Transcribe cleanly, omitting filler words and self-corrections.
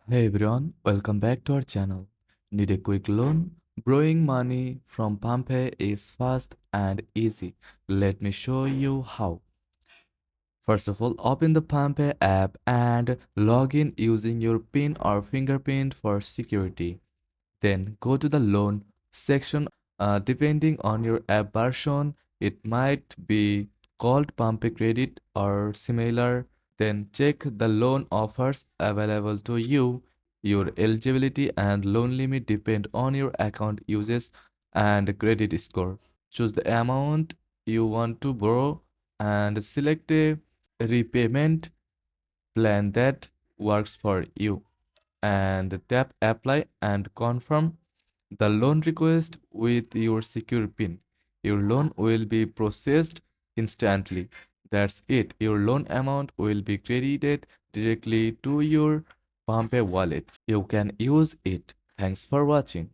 Hey everyone, welcome back to our channel. Need a quick loan? Borrowing money from Palmpay is fast and easy. Let me show you how. First of all, open the Palmpay app and log in using your PIN or fingerprint for security. Then go to the loan section. Depending on your app version, it might be called Palmpay Credit or similar. Then check the loan offers available to you. Your eligibility and loan limit depend on your account uses and credit score. Choose the amount you want to borrow and select a repayment plan that works for you. And tap apply and confirm the loan request with your secure PIN. Your loan will be processed instantly. That's it. Your loan amount will be credited directly to your Palmpay wallet. You can use it. Thanks for watching.